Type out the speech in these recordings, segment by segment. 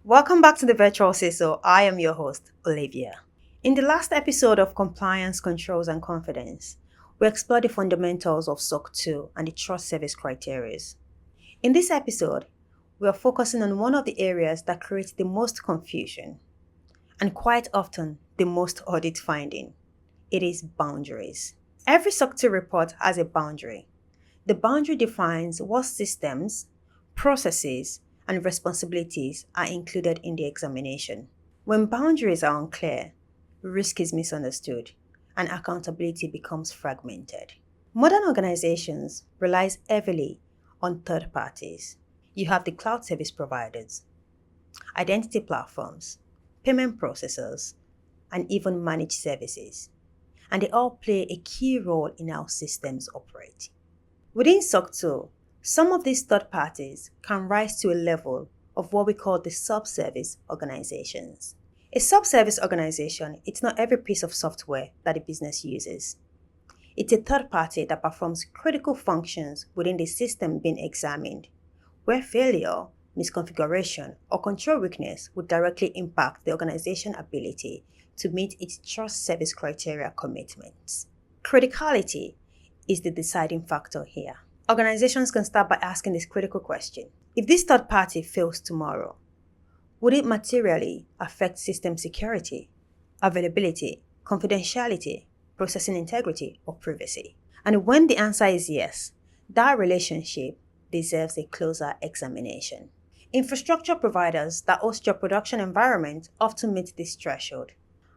Welcome back to the Virtual CISO. I am your host, Olivia. In the last episode of Compliance, Controls, and Confidence, we explored the fundamentals of SOC 2 and the trust service criteria. In this episode, we are focusing on one of the areas that creates the most confusion and quite often the most audit finding. It is boundaries. Every SOC 2 report has a boundary. The boundary defines what systems, processes, and responsibilities are included in the examination. When boundaries are unclear, risk is misunderstood and accountability becomes fragmented. Modern organizations rely heavily on third parties. You have the cloud service providers, identity platforms, payment processors, and even managed services. And they all play a key role in how systems operate. Within SOC 2, some of these third parties can rise to a level of what we call the subservice organizations. A subservice organization, it's not every piece of software that the business uses. It's a third party that performs critical functions within the system being examined, where failure, misconfiguration, or control weakness would directly impact the organization's ability to meet its trust service criteria commitments. Criticality is the deciding factor here. Organizations can start by asking this critical question. If this third party fails tomorrow, would it materially affect system security, availability, confidentiality, processing integrity, or privacy? And when the answer is yes, that relationship deserves a closer examination. Infrastructure providers that host your production environment often meet this threshold.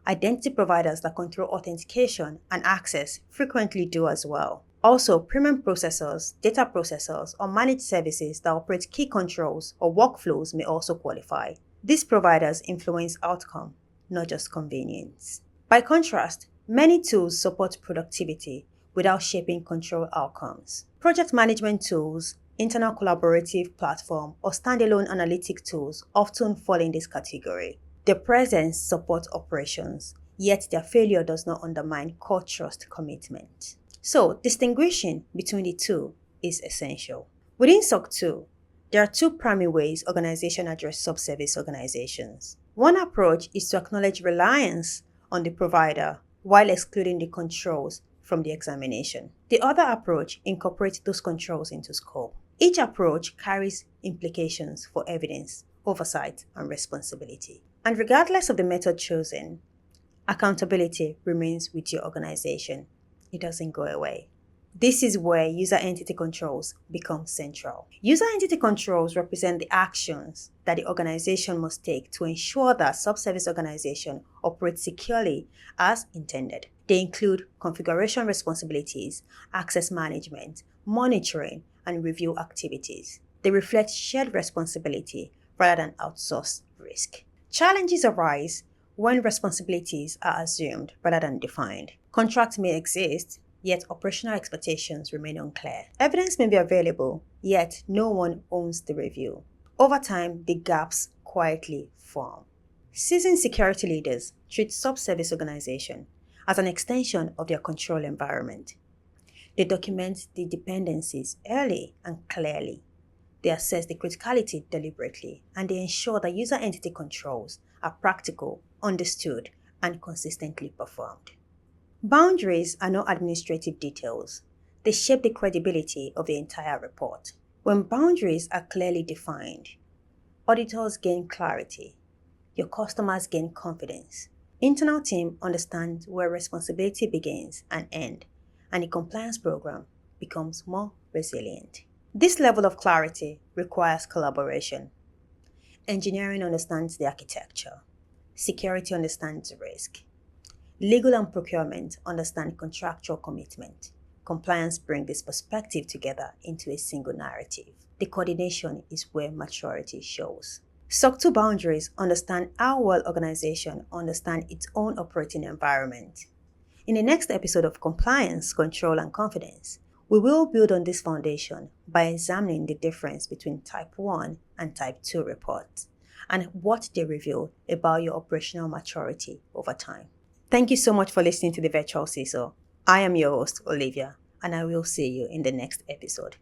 Identity providers that control authentication and access frequently do as well. Also, payment processors, data processors, or managed services that operate key controls or workflows may also qualify. These providers influence outcome, not just convenience. By contrast, many tools support productivity without shaping control outcomes. Project management tools, internal collaborative platform, or standalone analytic tools often fall in this category. Their presence supports operations, yet their failure does not undermine core trust commitment. So, distinguishing between the two is essential. Within SOC 2, there are two primary ways organizations address subservice organizations. One approach is to acknowledge reliance on the provider while excluding the controls from the examination. The other approach incorporates those controls into scope. Each approach carries implications for evidence, oversight, and responsibility. And regardless of the method chosen, accountability remains with your organization. It doesn't go away. This is where user entity controls become central. User entity controls represent the actions that the organization must take to ensure that subservice organization operates securely as intended. They include configuration responsibilities, access management, monitoring, and review activities. They reflect shared responsibility rather than outsourced risk. Challenges arise when responsibilities are assumed rather than defined. Contracts may exist, yet operational expectations remain unclear. Evidence may be available, yet no one owns the review. Over time, the gaps quietly form. Seasoned security leaders treat subservice organization as an extension of their control environment. They document the dependencies early and clearly. They assess the criticality deliberately, and they ensure that user entity controls are practical, understood, and consistently performed. Boundaries are not administrative details. They shape the credibility of the entire report. When boundaries are clearly defined, auditors gain clarity. Your customers gain confidence. Internal team understand where responsibility begins and ends, and the compliance program becomes more resilient. This level of clarity requires collaboration. Engineering understands the architecture. Security understands risk. Legal and procurement understand contractual commitment. Compliance brings this perspective together into a single narrative. The coordination is where maturity shows. SOC 2 boundaries understand how well organizations understand its own operating environment. In the next episode of Compliance, Control, and Confidence, we will build on this foundation by examining the difference between Type 1 and Type 2 reports and what they reveal about your operational maturity over time. Thank you so much for listening to the Virtual CISO. I am your host, Olivia, and I will see you in the next episode.